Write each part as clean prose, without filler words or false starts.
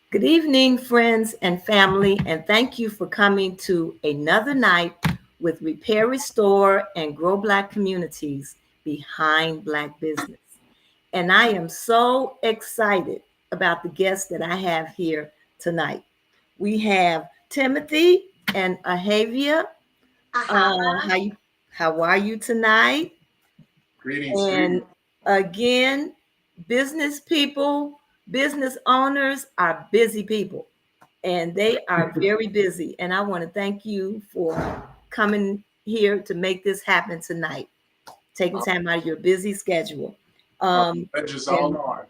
Good evening, friends and family, and thank you for coming to another night with Repair, Restore, and Grow Black Communities Behind Black Business. And I am so excited about the guests that I have here tonight. We have Timothy and Ahavia. Aha. How are you tonight? Greetings, And greetings. again, business people, business owners are busy people, and they are very busy. And I want to thank you for coming here to make this happen tonight, taking time out of your busy schedule. Um, Pleasure's all and ours.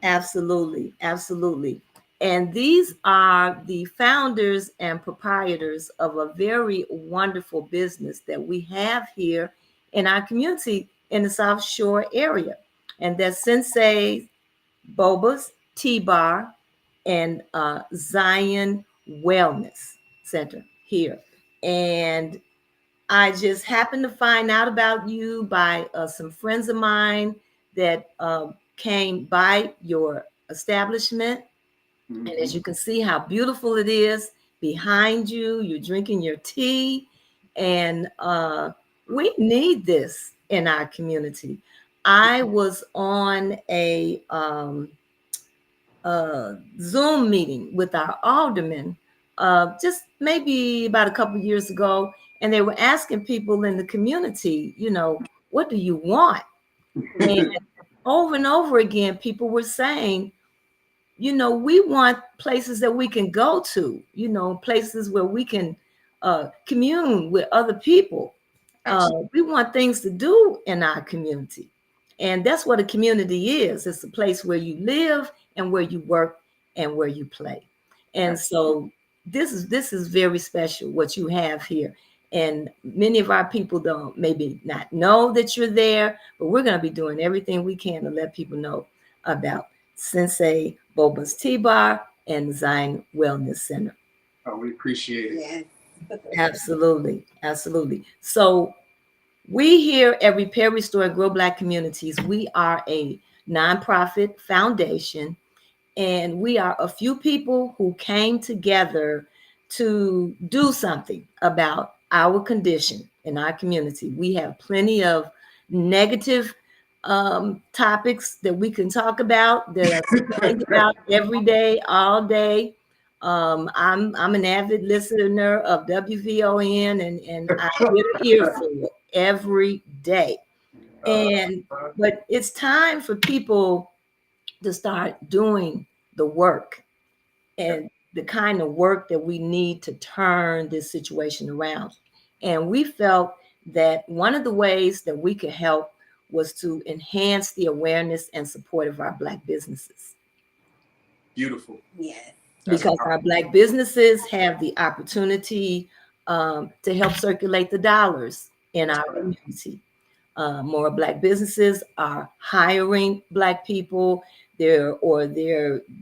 absolutely, absolutely. And these are the founders and proprietors of a very wonderful business that we have here in our community in the South Shore area. And that's Sensei Boba's Tea Bar and Zion Wellness Center here. And I just happened to find out about you by some friends of mine that came by your establishment. And as Mhm. you can see how beautiful it is behind you, you're drinking your tea. And we need this in our community. I was on a Zoom meeting with our aldermen just maybe about a couple years ago, and they were asking people in the community, what do you want? And over and over again, people were saying, we want places that we can go to, places where we can commune with other people. Absolutely. We want things to do in our community. And that's what a community is. It's a place where you live and where you work and where you play. And so this is very special what you have here. And many of our people don't maybe not know that you're there, but we're going to be doing everything we can to let people know about Sensei Boba's Tea Bar and Zion Wellness Center. Oh, we appreciate it. Yes. Absolutely. Absolutely. So we here at Repair, Restore, and Grow Black Communities, we are a nonprofit foundation, and we are a few people who came together to do something about our condition in our community. We have plenty of negative topics that we can talk about that are complained about every day, all day. I'm an avid listener of WVON, and I get an earful every day. Uh, And but it's time for people to start doing the work and the kind of work that we need to turn this situation around. And we felt that one of the ways that we could help was to enhance the awareness and support of our Black businesses, Beautiful. Yes. That's because our powerful. Black businesses have the opportunity to help circulate the dollars in That's our right. community. More Black businesses are hiring Black people. They're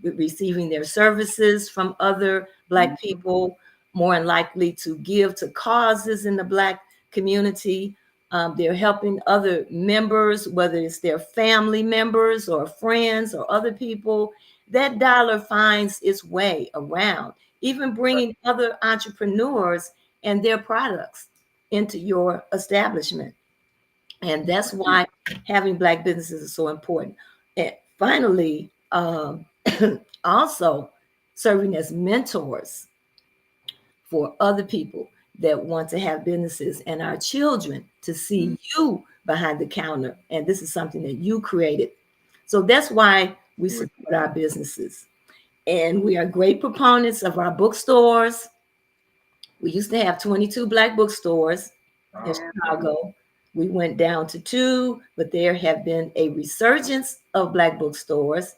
receiving their services from other Black Mhm. people, more than likely to give to causes in the Black community. They're helping other members, whether it's their family members or friends or other people. That dollar finds its way around, even Right. bringing other entrepreneurs and their products into your establishment. And that's why having Black businesses is so important. And finally, also serving as mentors for other people that want to have businesses, and our children to Mhm. see you behind the counter. And this is something that you created. So that's why we support our businesses. And we are great proponents of our bookstores. We used to have 22 Black bookstores in Oh, Chicago. We went down to two, but there have been a resurgence of Black bookstores.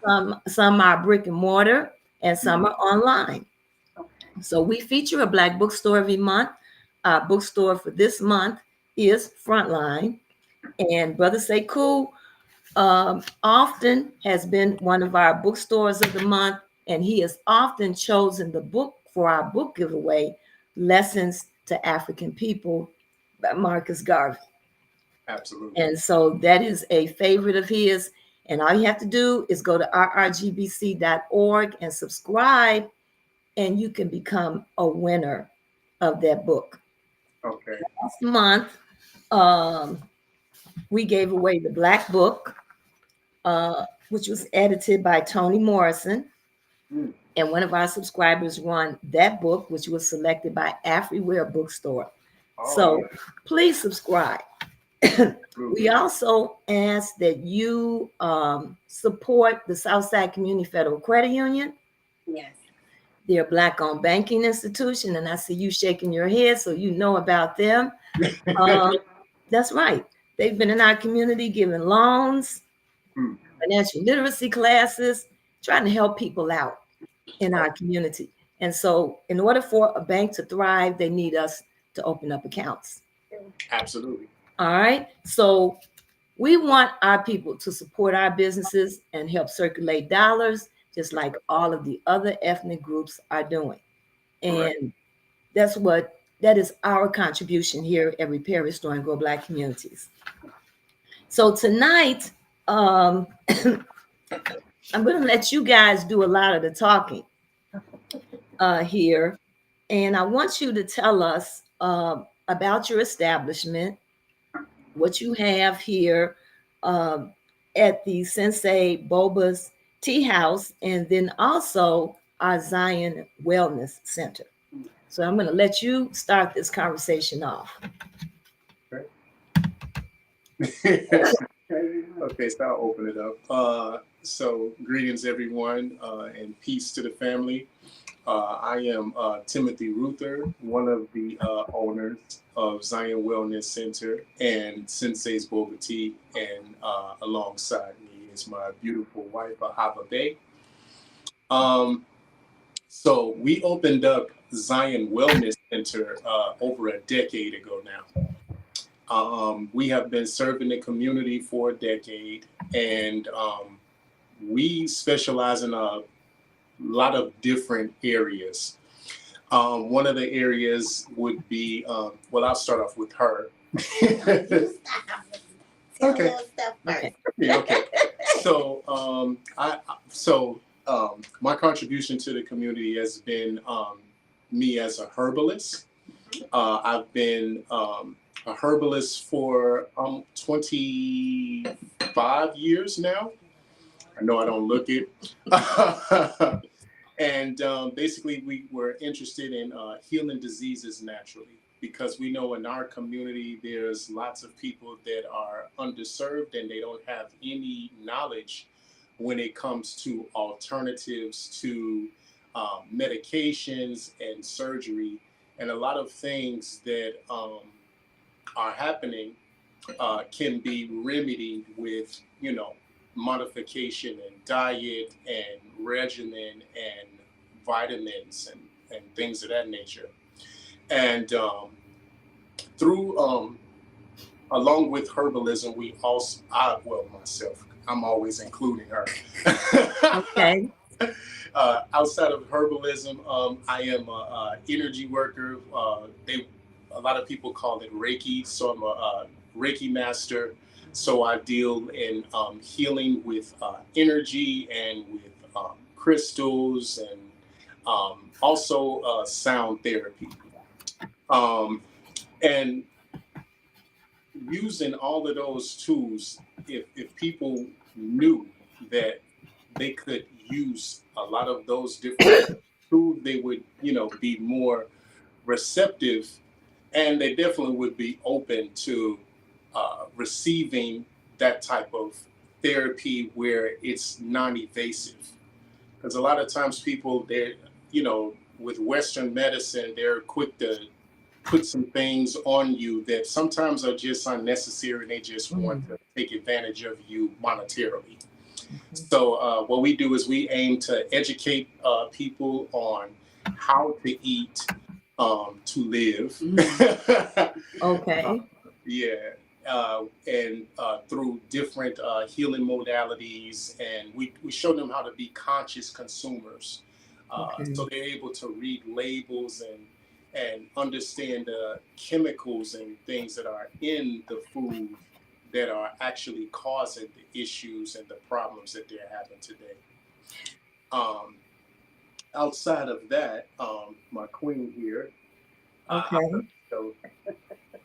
Wow. Some are brick and mortar, and some mhm. are online. Okay. So we feature a Black bookstore every month. Our bookstore for this month is Frontline, and Brother Sekou often has been one of our bookstores of the month, and he has often chosen the book for our book giveaway, Lessons to African People by Marcus Garvey. Absolutely. And so that is a favorite of his. And all you have to do is go to rrgbc.org and subscribe, and you can become a winner of that book. Okay. Last month, um, we gave away the Black Book, which was edited by Toni Morrison. Mm. And one of our subscribers won that book, which was selected by Afriware Bookstore. Oh, So yeah. please subscribe. We also ask that you support the Southside Community Federal Credit Union. Yes. They're a Black-owned banking institution, and I see you shaking your head, so you know about them. That's right. They've been in our community giving loans, financial literacy classes, trying to help people out in our community. And so in order for a bank to thrive, they need us to open up accounts. Absolutely. All right. So we want our people to support our businesses and help circulate dollars, just like all of the other ethnic groups are doing. And that is our contribution here at Repair, Restore, and Grow Black Communities. So tonight, I'm going to let you guys do a lot of the talking here. And I want you to tell us about your establishment, what you have here at the Sensei Boba's Tea House, and then also our Zion Wellness Center. So I'm going to let you start this conversation off. Okay, so I'll open it up. So greetings, everyone, and peace to the family. I am Timothy Ruther, one of the owners of Zion Wellness Center and Sensei's Boba Tea, and alongside me is my beautiful wife, Our Boba. So we opened up Zion Wellness Center over a decade ago now. We have been serving the community for a decade, and we specialize in a lot of different areas. One of the areas would be, well, I'll start off with her. Okay. Yeah, okay. So, my contribution to the community has been me as a herbalist. I've been a herbalist for 25 years now. I know I don't look it. And basically, we were interested in healing diseases naturally, because we know in our community there's lots of people that are underserved and they don't have any knowledge when it comes to alternatives to medications and surgery, and a lot of things that are happening can be remedied with, modification and diet and regimen and vitamins and things of that nature. And through, along with herbalism, we also, myself, I'm always including her. Okay. Outside of herbalism, I am a energy worker. A lot of people call it Reiki, so I'm a Reiki master. So I deal in healing with energy and with crystals, and also sound therapy. And using all of those tools, if people knew that they could use a lot of those different tools, they would, be more receptive, and they definitely would be open to receiving that type of therapy where it's non-invasive. Because a lot of times people, with Western medicine, they're quick to put some things on you that sometimes are just unnecessary. They just want to take advantage of you monetarily. So what we do is we aim to educate people on how to eat to live. Okay. And through different healing modalities, and we show them how to be conscious consumers. So they're able to read labels and understand the chemicals and things that are in the food that are actually causing the issues and the problems that they're having today. Um, Outside of that, my queen here, I'm Okay. going to show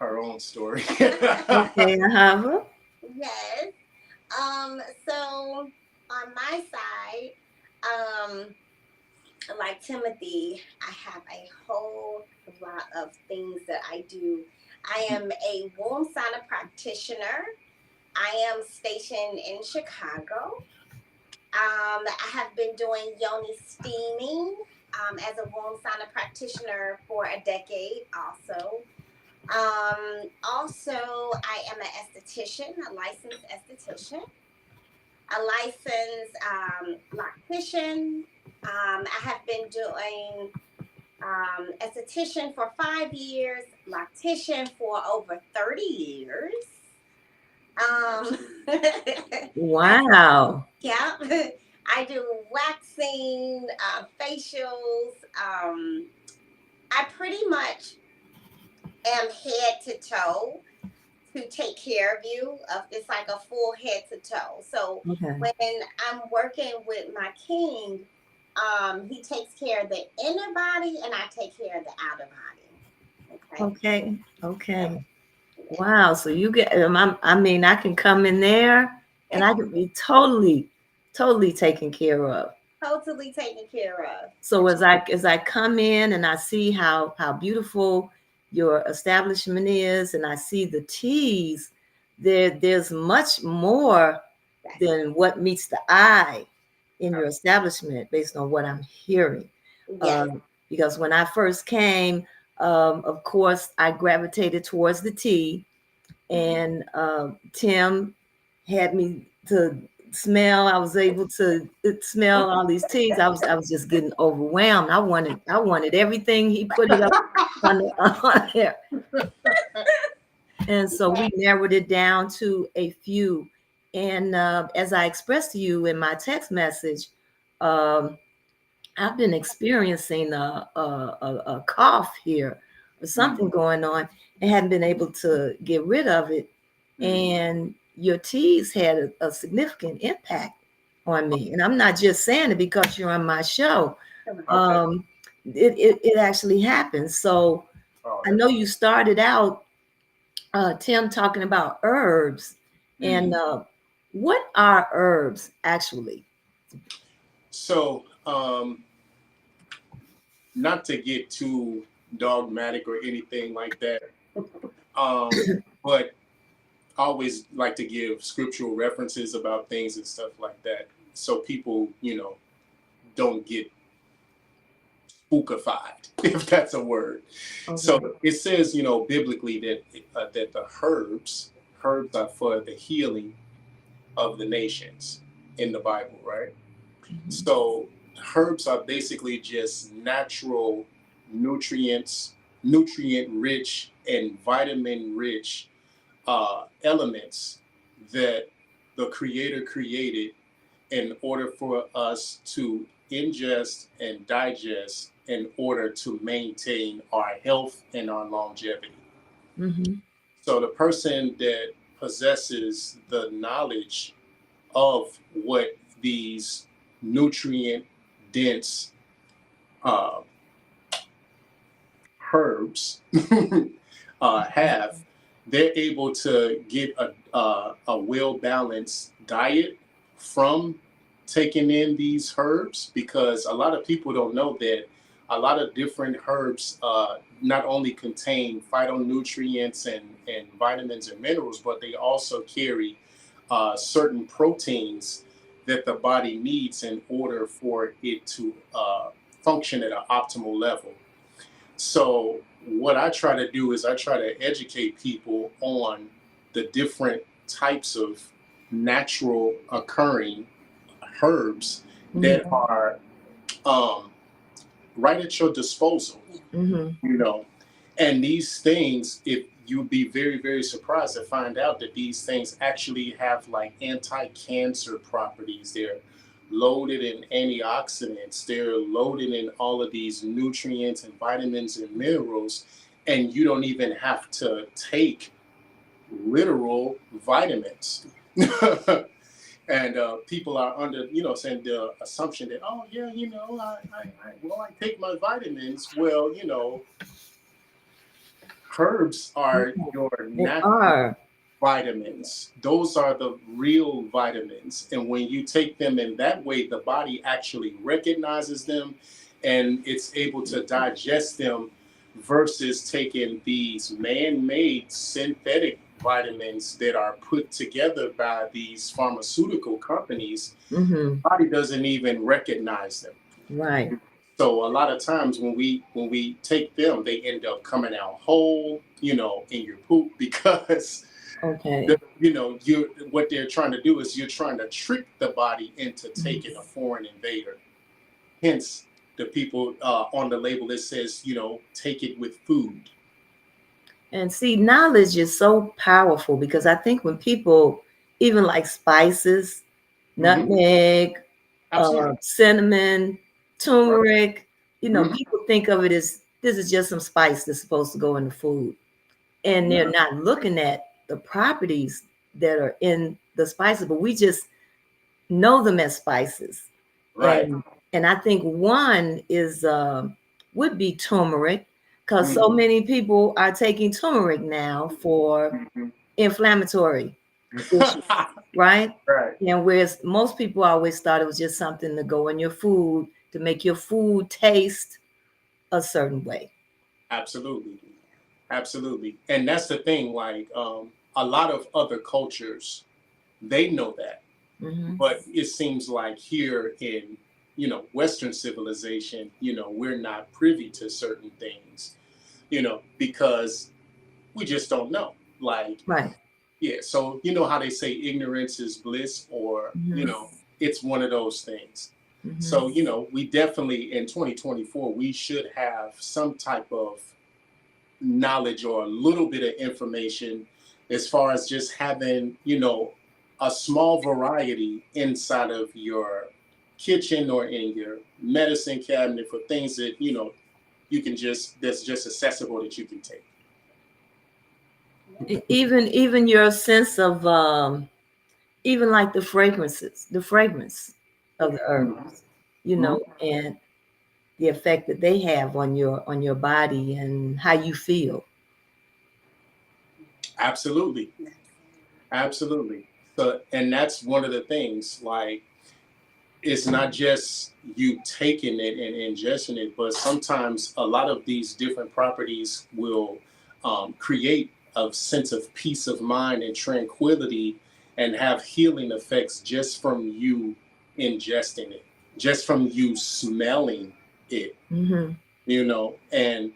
her own story. Okay. Uh-huh. Yes. So on my side, um, like Timothy, I have a whole lot of things that I do. I am a womb sauna practitioner. I am stationed in Chicago. I have been doing yoni steaming as a womb sauna practitioner for a decade also. Also, I am an esthetician, a licensed esthetician, a licensed loctician. I have been doing esthetician for 5 years, loctician for over 30 years. Um, Wow. yeah, I do waxing, facials. I pretty much am head to toe to take care of you. It's like a full head to toe. So Okay. when I'm working with my king, he takes care of the inner body and I take care of the outer body. Okay. Okay. So, Okay. yeah. Wow. So you get, I mean, I can come in there and I can be totally taken care of. Totally taken care of. So as I come in and I see how beautiful your establishment is, and I see the teas, there's much more That's than what meets the eye in your correct. establishment, based on what I'm hearing. Yes. Because when I first came, of course, I gravitated towards the tea, and Tim had me to smell. I was able to smell all these teas. I was just getting overwhelmed. I wanted everything he put it up on, on there, and so we narrowed it down to a few. And as I expressed to you in my text message, um, I've been experiencing a cough here, or something going on, and hadn't been able to get rid of it. And your teas had a significant impact on me. And I'm not just saying it because you're on my show. Okay. Um, it actually happened. So Oh, I that's know you started out, Tim, talking about herbs. And what are herbs actually? so. Not to get too dogmatic or anything like that, but I always like to give scriptural references about things and stuff like that, so people, don't get spookified, if that's a word. Okay. So it says, biblically that the herbs are for the healing of the nations in the Bible, right? Mhm. So herbs are basically just natural nutrients, nutrient rich and vitamin rich elements that the Creator created in order for us to ingest and digest in order to maintain our health and our longevity. Mhm. So the person that possesses the knowledge of what these nutrient dense uh, herbs have, they're able to get a well balanced diet from taking in these herbs, because a lot of people don't know that a lot of different herbs not only contain phytonutrients and vitamins and minerals, but they also carry certain proteins that the body needs in order for it to function at an optimal level. So what I try to do is I try to educate people on the different types of natural occurring herbs that Mhm. are um, right at your disposal, Mhm. you know. And these things, if you'd be very, very surprised to find out that these things actually have like anti-cancer properties. They're loaded in antioxidants. They're loaded in all of these nutrients and vitamins and minerals. And you don't even have to take literal vitamins. And people are under, saying the assumption that, oh yeah, I take my vitamins. Well, herbs are your They natural are. vitamins. Those are the real vitamins. And when you take them in that way, the body actually recognizes them and it's able to digest them versus taking these man made synthetic vitamins that are put together by these pharmaceutical companies. Mm-hmm. The body doesn't even recognize them. Right. So a lot of times when we take them, they end up coming out whole, in your poop because Okay. you what they're trying to do is you're trying to trick the body into taking a foreign invader. Hence, the people on the label it says, take it with food. And see, knowledge is so powerful because I think when people, even like spices, Hmm. nutmeg, Absolutely. cinnamon, Right. turmeric, Hmm. people think of it as this is just some spice that's supposed to go in the food. And they're Yeah. not looking at the properties that are in the spices, but we just know them as spices. Right. And I think one is would be turmeric because so Hmm. many people are taking turmeric now for Hmm. inflammatory issues, right? Right. And whereas most people always thought it was just something to go in your food to make your food taste a certain way. Absolutely. Absolutely. And that's the thing. Like a lot of other cultures, they know that. Mm-hmm. But it seems like here in Western civilization, we're not privy to certain things, because we just don't know. Like, Right. yeah, so how they say ignorance is bliss, or Mm-hmm. it's one of those things. Mm-hmm. So we definitely in 2024 we should have some type of knowledge or a little bit of information as far as just having, a small variety inside of your kitchen or in your medicine cabinet for things that, you can that's just accessible that you can take. Even your sense of even like the fragrance of the herbs, Mhm. and the effect that they have on your body and how you feel. Absolutely. Absolutely. So, and that's one of the things, like, it's not just you taking it and ingesting it, but sometimes a lot of these different properties will create a sense of peace of mind and tranquility and have healing effects just from you ingesting it, just from you smelling it, Mm-hmm. and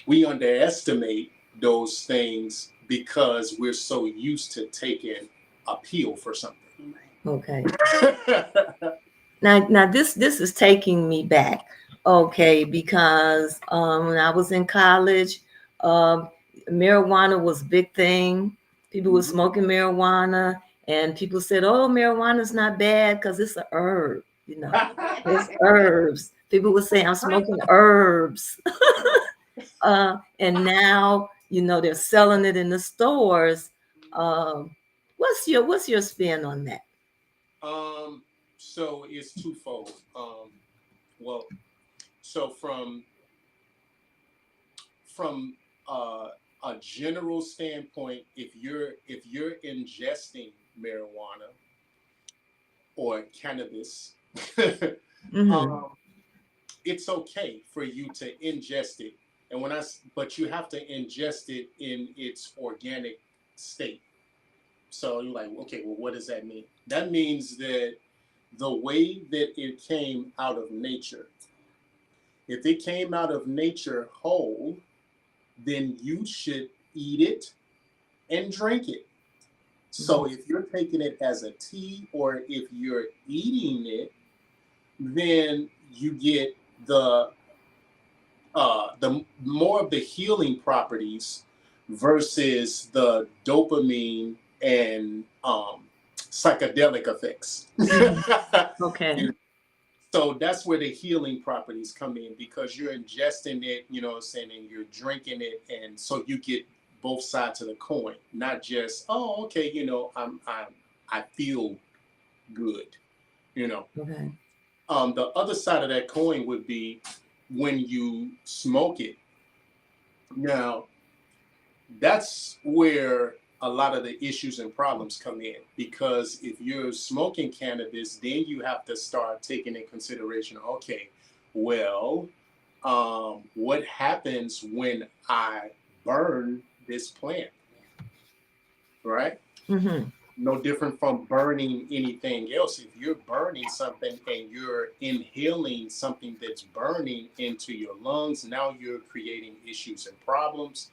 we underestimate those things because we're so used to taking a pill for something. Okay. Now this is taking me back, okay, because when I was in college, um, marijuana was a big thing. People were Mhm. smoking marijuana, and people said, "Oh, marijuana's not bad because it's a herb." It's herbs. People would say, "I'm smoking herbs," and now they're selling it in the stores. Um, what's your spin on that? um, so it's twofold. Well, so from a general standpoint, if you're ingesting marijuana or cannabis, Mm-hmm. um, it's okay for you to ingest it. And but you have to ingest it in its organic state. So you're like, okay, well, what does that mean? That means that the way that it came out of nature, if it came out of nature whole, then you should eat it and drink it. So if you're taking it as a tea or if you're eating it, then you get the more of the healing properties versus the dopamine and psychedelic effects. Mm-hmm. Okay. So that's where the healing properties come in because you're ingesting it, what I'm saying, and you're drinking it, and so you get both sides of the coin, not just, oh, okay, I feel good, you know. Okay. The other side of that coin would be when you smoke it. Now, that's where a lot of the issues and problems come in, because if you're smoking cannabis, then you have to start taking in consideration, okay, well, what happens when I burn this plant, right? Mm-hmm. No different from burning anything else. If you're burning something and you're inhaling something that's burning into your lungs, now you're creating issues and problems.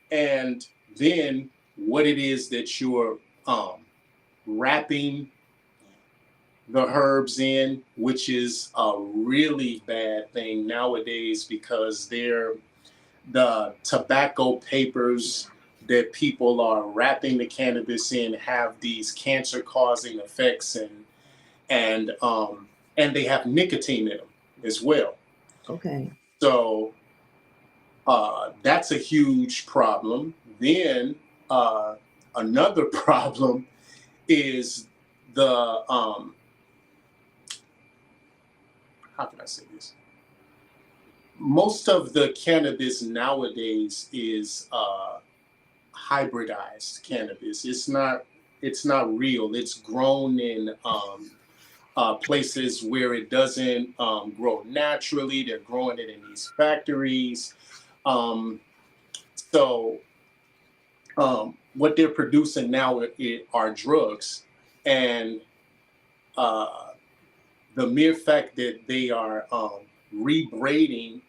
And then what it is that you're wrapping the herbs in, which is a really bad thing nowadays, because they're the tobacco papers that people are wrapping the cannabis in have these cancer causing effects, and they have nicotine in them as well. Okay. So that's a huge problem. Then uh, another problem is the how can I say this? Most of the cannabis nowadays is hybridized cannabis. It's not real. It's grown in places where it doesn't grow naturally. They're growing it in these factories. Um, so what they're producing now are drugs, and uh, the mere fact that they are rebraiding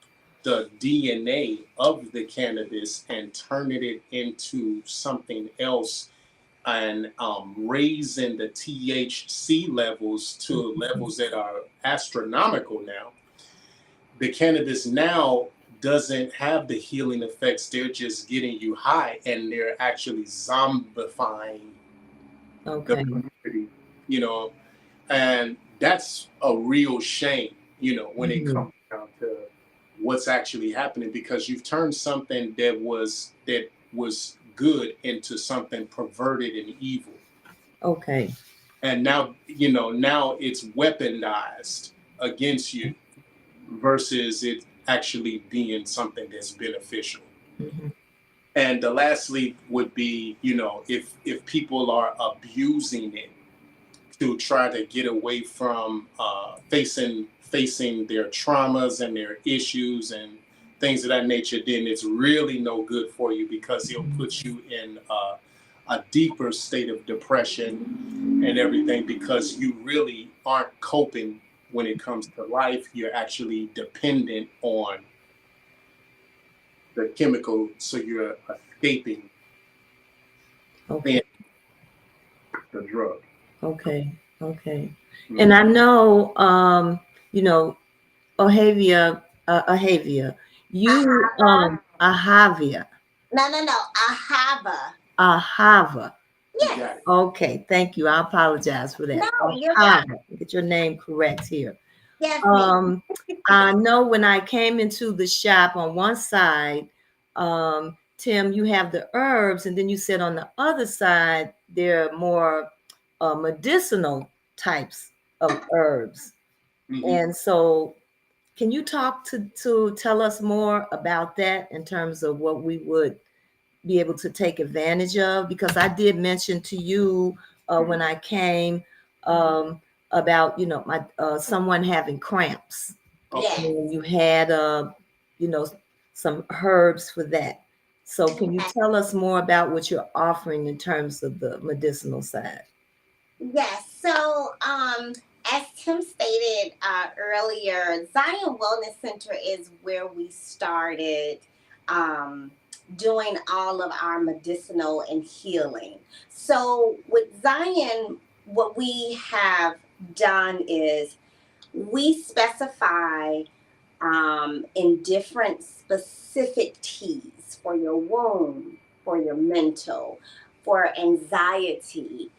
the DNA of the cannabis and turning it into something else, and raising the THC levels to levels that are astronomical now. The cannabis now doesn't have the healing effects. They're just getting you high, and they're actually zombifying the Okay. community, you know, and that's a real shame, when it Mm-hmm. comes down to what's actually happening, because you've turned something that was good into something perverted and evil. Okay. And now it's weaponized against you versus it actually being something that's beneficial. Mm-hmm. And the lastly would be, if people are abusing it to try to get away from facing their traumas and their issues and things of that nature, then it's really no good for you, because it'll put you in a deeper state of depression and everything, because you really aren't coping when it comes to life. You're actually dependent on the chemical, so you're escaping Okay. in the drug. Okay. Okay. And Mhm. I know, you know, Ahavia, you, Ahava. Ahavia, No, no, no. Ahava. Ahava. You Yes. got it. Okay, thank you. I apologize for that. No, you're fine. Ahava. Get your name correct here. Yes, ma'am. Um, I know when I came into the shop on one side, Tim, you have the herbs, and then you said on the other side there are more medicinal types of herbs. Hmm. And so, can you talk to tell us more about that in terms of what we would be able to take advantage of? Because I did mention to you when I came about my someone having cramps, Okay. Yes. and you had you know some herbs for that. So can you Yes. tell us more about what you're offering in terms of the medicinal side? Yes. So, as Tim stated earlier, Zion Wellness Center is where we started um, doing all of our medicinal and healing. So, with Zion, what we have done is we specify in different specific teas for your womb, for your mental, for anxiety,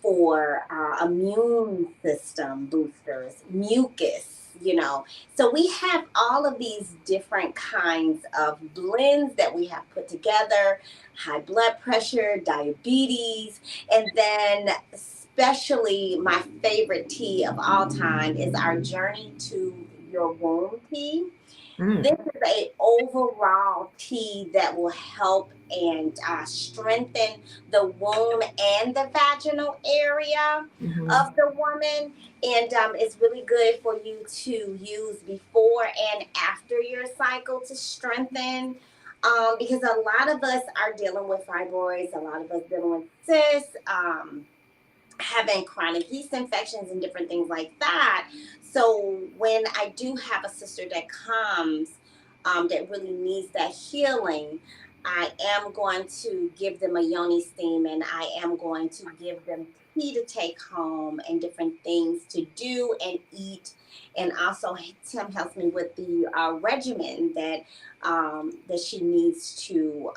for immune system boosters, mucus, you know. So we have all of these different kinds of blends that we have put together: high blood pressure, diabetes, and then especially my favorite tea of all time is our Journey to Your Womb tea. Mm. This is a overall tea that will help and strengthen the womb and the vaginal area Hmm. of the woman, and it's really good for you to use before and after your cycle to strengthen. Because a lot of us are dealing with fibroids, a lot of us dealing with cysts. Having chronic yeast infections and different things like that. So when I do have a sister that comes that really needs that healing, I am going to give them a yoni steam, and I am going to give them tea to take home and different things to do and eat. And also, Tim helps me with the regimen that she needs to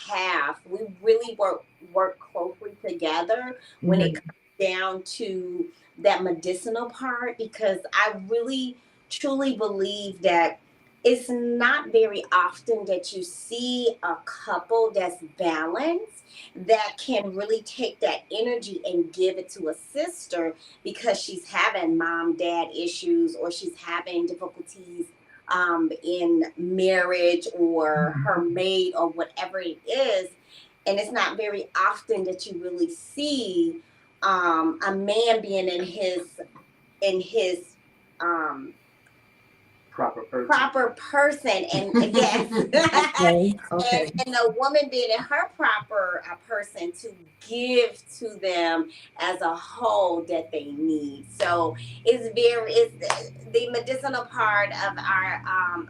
have. We really work closely together when it Hmm. down to that medicinal part, because I really truly believe that it's not very often that you see a couple that's balanced, that can really take that energy and give it to a sister because she's having mom dad issues, or she's having difficulties in marriage, or her mate, or whatever it is. And it's not very often that you really see a man being in his um, Proper person. proper person, and yes, Okay. Okay. and the woman being in her proper person to give to them as a whole that they need. So it's the medicinal part of our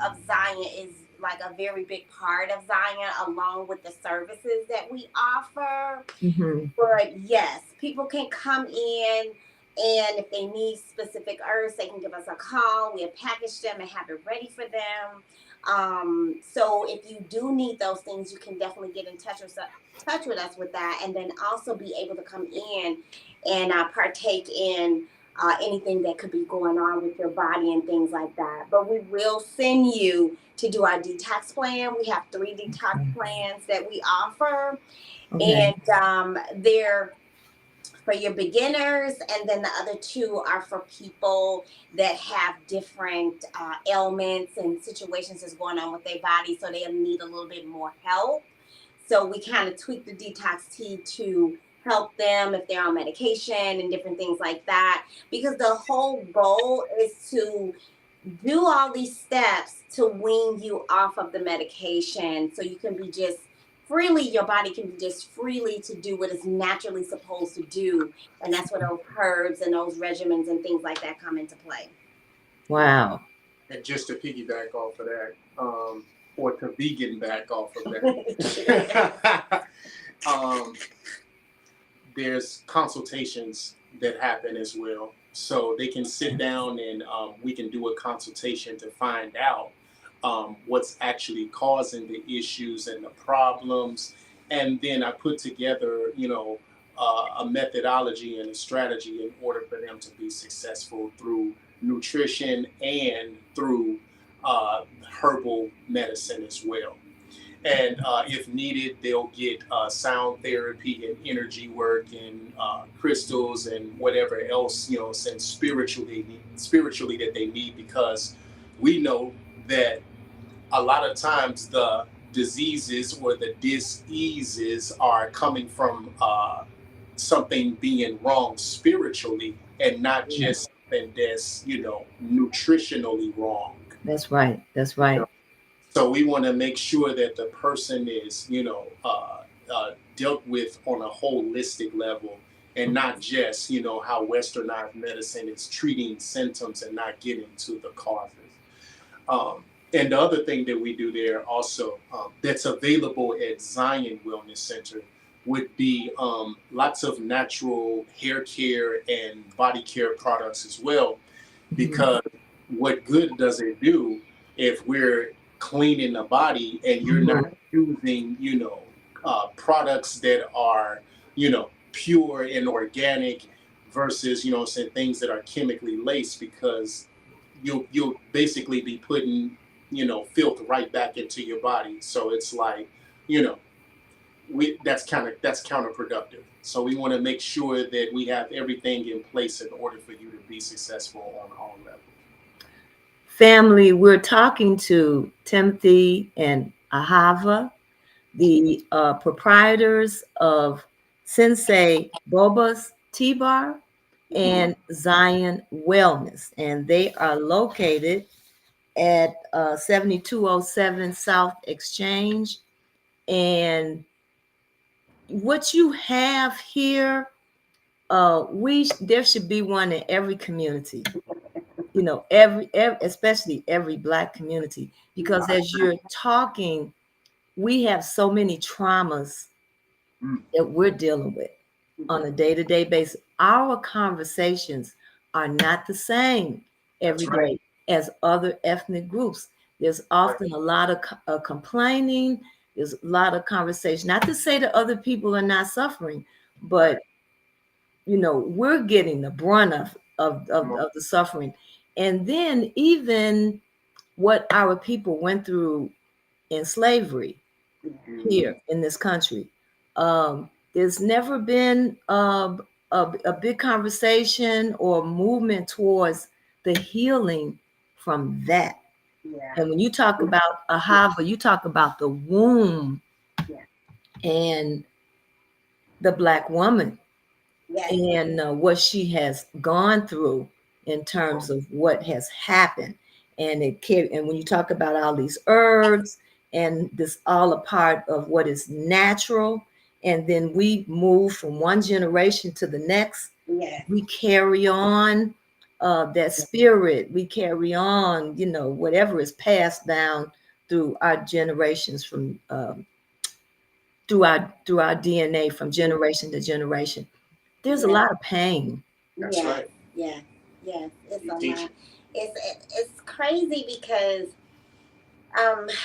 of Zion is like a very big part of Zion, along with the services that we offer. Hmm. But yes, people can come in, and if they need specific herbs, they can give us a call. We'll package them and have it ready for them. So if you do need those things, you can definitely get in touch with us with that, and then also be able to come in and partake in anything that could be going on with your body and things like that. But we will send you to do our detox plan. We have 3 detox plans that we offer, Okay. and they're for your beginners, and then the other 2 are for people that have different ailments and situations that's going on with their body, so they'll need a little bit more help. So we kind of tweak the detox tea to help them if they're on medication and different things like that, because the whole goal is to do all these steps to wean you off of the medication, so you can be just freely, your body can be just freely to do what it's naturally supposed to do. And that's where those herbs and those regimens and things like that come into play. Wow. And just to piggyback off of that, or to vegan back off of Sure. that, there's consultations that happen as well. So they can sit down and we can do a consultation to find out what's actually causing the issues and the problems. And then I put together, a methodology and a strategy in order for them to be successful through nutrition and through herbal medicine as well. And if needed, they'll get sound therapy and energy work and crystals and whatever else, and spiritually that they need, because we know that a lot of times the diseases or the diseases are coming from something being wrong spiritually, and not Yeah. just something that's, nutritionally wrong. That's right. That's right. So we want to make sure that the person is, dealt with on a holistic level, and not just, how westernized medicine is treating symptoms and not getting to the causes. And the other thing that we do there also, that's available at Zion Wellness Center, would be lots of natural hair care and body care products as well. Mhm. Because what good does it do if we're cleaning the body and you're Mhm. not using, products that are, pure and organic versus, things that are chemically laced? Because you'll basically be putting, filth right back into your body. So it's like, you know, that's counterproductive. So we want to make sure that we have everything in place in order for you to be successful on all levels. Family, we're talking to Timothy and Ahava, the proprietors of Sensei Boba's Tea Bar and Zion Wellness. And they are located at 7207 South Exchange. And what you have here, there should be one in every community. Every especially every Black community, because as you're talking, we have so many traumas that we're dealing with on a day-to-day basis. Our conversations are not the same every That's right. day as other ethnic groups. There's often a lot of complaining. There's a lot of conversation. Not to say that other people are not suffering, but we're getting the brunt of the suffering. And then even what our people went through in slavery here in this country. There's never been a big conversation or movement towards the healing from that. Yeah. And when you talk about Ahava, you talk about the womb Yeah. and the Black woman Yes. and what she has gone through in terms of what has happened. And when you talk about all these herbs and this all a part of what is natural, and then we move from one generation to the next, Yes. we carry on that spirit, we carry on, whatever is passed down through our generations from through our DNA from generation to generation. There's a Yes. lot of pain. That's Yes. right. Yes. Yes. It's You a teach lot. it. It's crazy because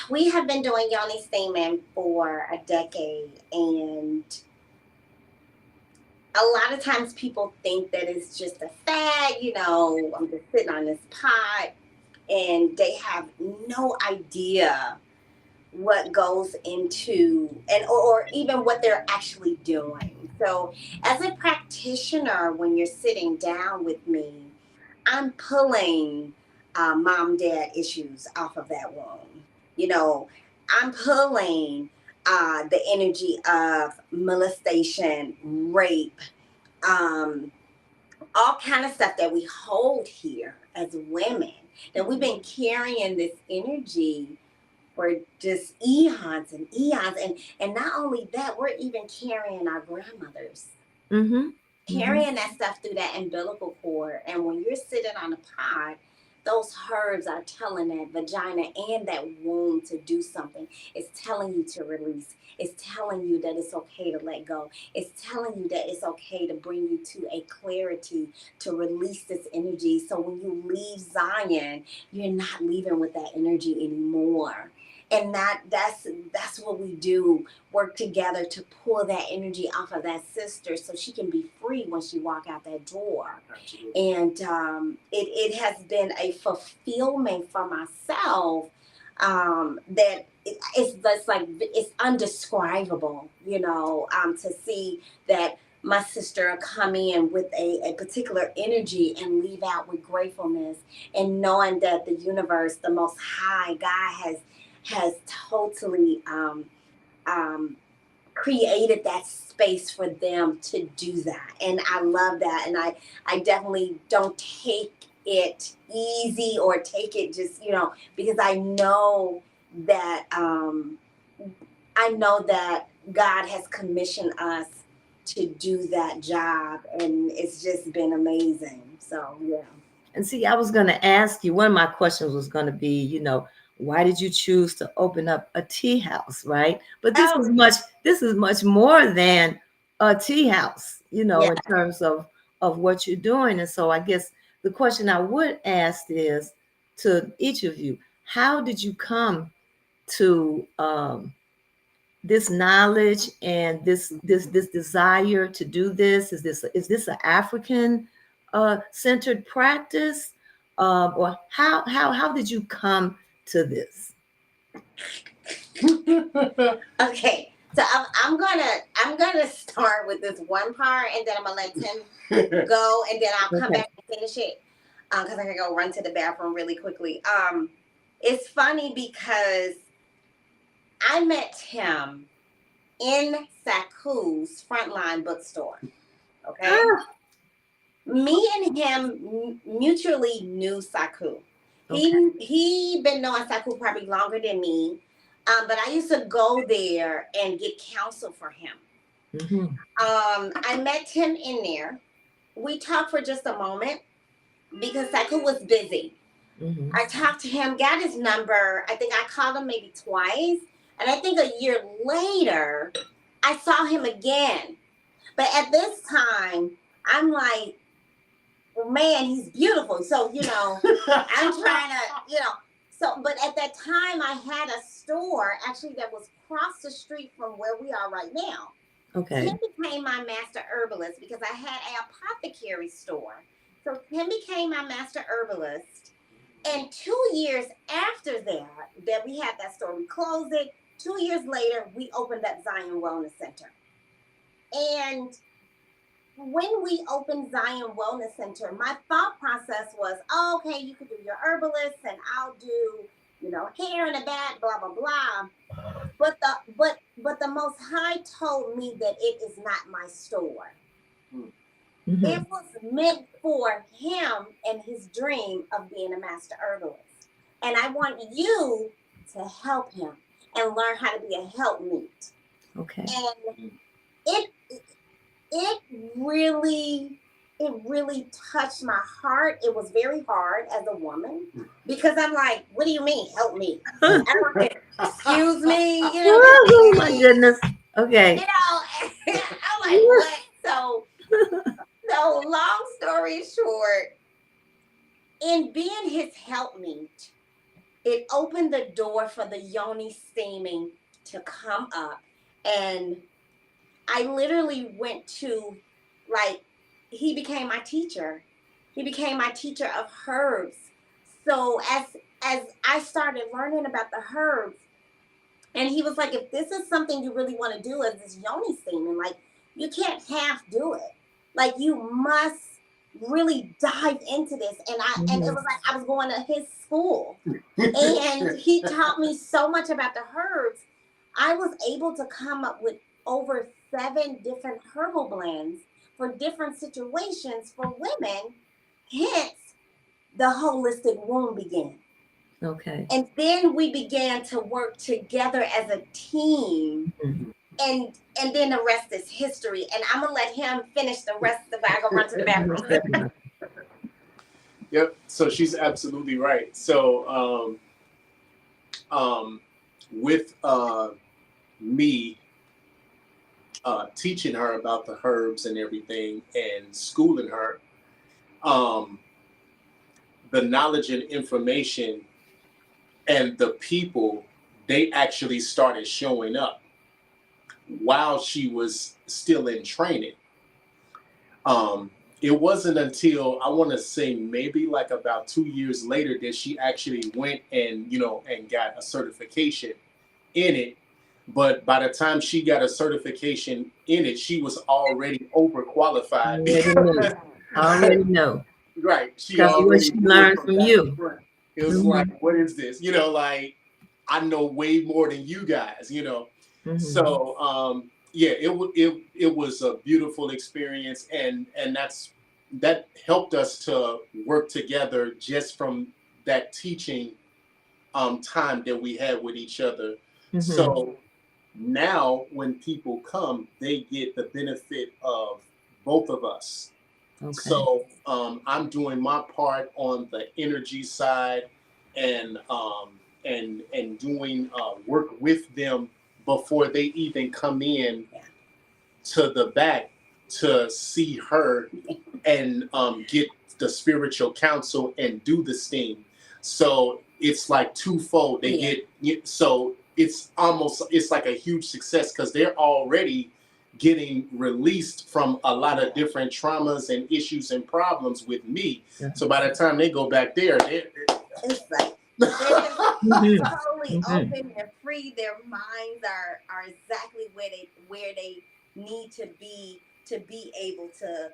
we have been doing Yoni Steaming for a decade, and a lot of times people think that it's just a fad. I'm just sitting on this pot, and they have no idea what goes into and or even what they're actually doing. So as a practitioner, when you're sitting down with me, I'm pulling mom dad issues off of that womb. you know I'm pulling the energy of molestation, rape, um, all kind of stuff that we hold here as women, that we've been carrying this energy for just eons and eons. And not only that, we're even carrying our grandmothers, Mm-hmm. Mm-hmm. carrying that stuff through that umbilical cord. And when you're sitting on a pod, those herbs are telling that vagina and that womb to do something. It's telling you to release. It's telling you that it's okay to let go. It's telling you that it's okay to bring you to a clarity, to release this energy. So when you leave Zion, you're not leaving with that energy anymore. And that's what we do, work together to pull that energy off of that sister so she can be free when she walk out that door. Absolutely. And it has been a fulfillment for myself, that it's like it's undescribable, to see that my sister come in with a particular energy and leave out with gratefulness, and knowing that the universe, the most high God, has totally um, created that space for them to do that. And I love that. And I definitely don't take it easy or take it just, because that I know that God has commissioned us to do that job, and it's just been amazing. So yeah. And see, I was going to ask you, one of my questions was going to be, why did you choose to open up a tea house, right? But this Oh is much more than a tea house, yeah. in terms of what you're doing. And so I guess the question I would ask is to each of you, how did you come to this knowledge and this desire to do this? Is this an African centered practice, or how did you come to this? Okay, so I'm gonna start with this one part, and then I'm gonna let Tim go, and then I'll come Okay. back and finish it because I can go run to the bathroom really quickly. It's funny because I met him in Saku's Frontline bookstore. Okay, Ah, me and him mutually knew Saku. okay. He been knowing Saku probably longer than me, but I used to go there and get counsel for him. Mm-hmm. I met him in there. We talked for just a moment because Saku was busy. Mm-hmm. I talked to him, got his number. I think I called him maybe twice, and I think a year later, I saw him again. But at this time, I'm like, well, man, he's beautiful. So, I'm trying to, So, but at that time, I had a store actually that was across the street from where we are right now. Okay. Tim became my master herbalist because I had an apothecary store. So, Tim became my master herbalist. And 2 years after that we had that store, we closed it. 2 years later, we opened up Zion Wellness Center. And when we opened Zion Wellness Center, my thought process was, oh, okay, you could do your herbalist and I'll do, hair in the back, blah, blah, blah. But the Most High told me that it is not my store. Mm-hmm. It was meant for him and his dream of being a master herbalist. And I want you to help him and learn how to be a helpmeet. Okay. And it it really touched my heart. It was very hard as a woman because I'm like, what do you mean help me? I'm like, excuse me, Oh my goodness. Okay. I'm like, what? So long story short, in being his helpmeet, it opened the door for the yoni steaming to come up. And I literally went to, like, he became my teacher. He became my teacher of herbs. So as I started learning about the herbs, and he was like, if this is something you really want to do as this yoni steaming, like, you can't half do it. Like, you must really dive into this. And it was like I was going to his school. And he taught me so much about the herbs. I was able to come up with over 7 different herbal blends for different situations for women. Hence, the holistic womb began. Okay. And then we began to work together as a team. Mm-hmm. And then the rest is history. And I'm gonna let him finish the rest of it. I go run to the bathroom. Yep. So she's absolutely right. So with me teaching her about the herbs and everything and schooling her, the knowledge and information and the people, they actually started showing up while she was still in training. It wasn't until I want to say maybe like about 2 years later that she actually went and and got a certification in it. But by the time she got a certification in it, she was already overqualified. I already know. Right, she Because of what already she knew it learned from from back you. front. It was Mm-hmm. like, what is this? Like, I know way more than you guys. Mm-hmm. So yeah, it was a beautiful experience, and that helped us to work together just from that teaching time that we had with each other. Mm-hmm. So now when people come, they get the benefit of both of us. Okay. So I'm doing my part on the energy side, and doing work with them before they even come in to the back to see her and get the spiritual counsel and do the steam. So it's like twofold. They get so it's like a huge success because they're already getting released from a lot of different traumas and issues and problems with me. Yeah. So by the time they go back there, It's like they're just Mhm. totally Mhm. open. They're free. Their minds are exactly where they need to be able to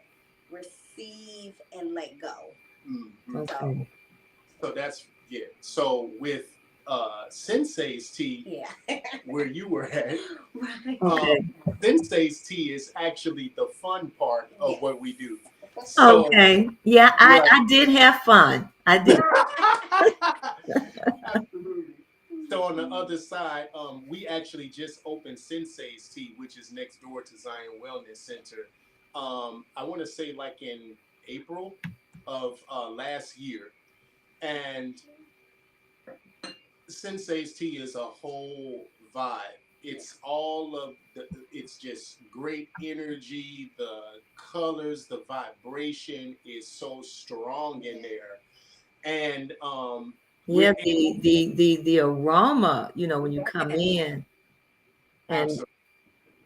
receive and let go. Mhm. So Okay. So that's yeah. So with Sensei's tea, yeah, where you were at, right. um, Okay. Sensei's tea is actually the fun part of Yes. what we do. So Okay. Yeah, right. I did have fun. I did. Absolutely. So on the other side, we actually just opened Sensei's Tea, which is next door to Zion Wellness Center. I want to say like in April of last year, and Sensei's Tea is a whole vibe. It's all of the. It's just great energy. The colors, the vibration is so strong in there, and Yeah, we're able. the aroma, when you come in, and Absolutely.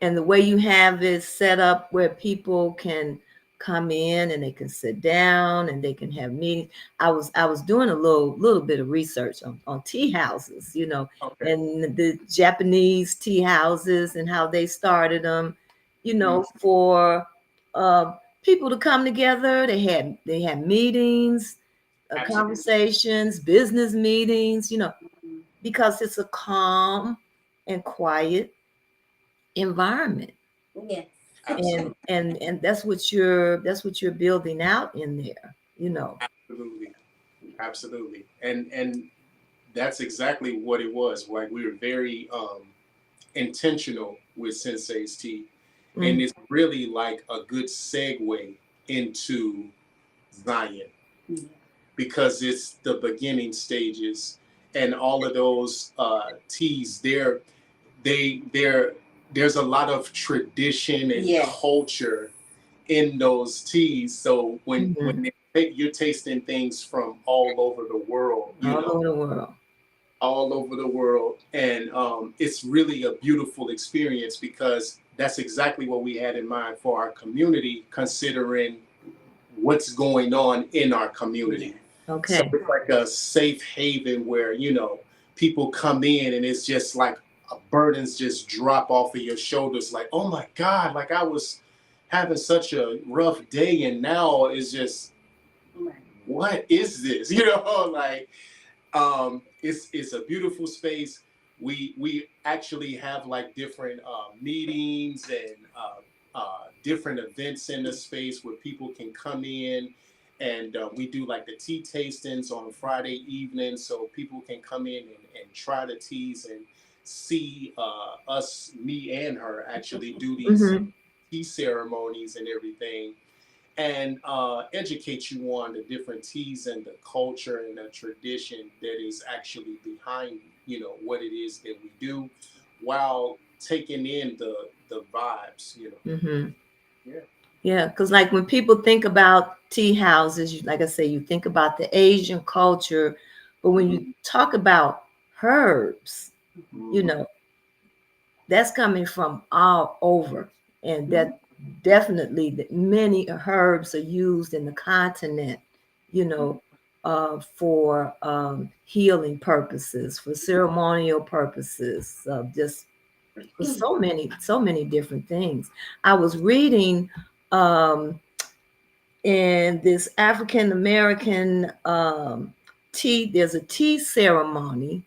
and the way you have it set up where people can come in and they can sit down and they can have meetings. I was doing a little bit of research on tea houses, Okay. and the Japanese tea houses and how they started them, Mm, for people to come together. They had meetings, absolutely. conversations, business meetings, because it's a calm and quiet environment, Yes. and Absolutely. and and that's what you're building out in there. Absolutely. Absolutely. And that's exactly what it was. Like we were very intentional with Sensei's Tea. And Mm, it's really like a good segue into Zion Yeah. because it's the beginning stages and all of those teas there's a lot of tradition and Yes. culture in those teas. So when mhm. you're tasting things from all over the world, All over the world. all over the world, and it's really a beautiful experience because that's exactly what we had in mind for our community, considering what's going on in our Yes. community. So Okay. it's like a safe haven where people come in and it's just like burdens just drop off of your shoulders. Like, oh my God, like I was having such a rough day, and now it's just Right. what is this? Like it's a beautiful space. We actually have like different meetings and different events in the space where people can come in, and we do like the tea tastings on Friday evening, so people can come in and try the teas and see us, me and her, actually do these Hmm. tea ceremonies and everything, and educate you on the different teas and the culture and the tradition that is actually behind what it is that we do, while taking in the vibes. Hmm. Yeah. Yeah, because like when people think about tea houses, like I say, you think about the Asian culture, but when you Mm-hmm. talk about herbs, you Mm-hmm. know, that's coming from all over, and Mhm. that definitely that many herbs are used in the continent, for healing purposes, for ceremonial purposes, just for so many different things. I was reading in this African American tea. There's a tea ceremony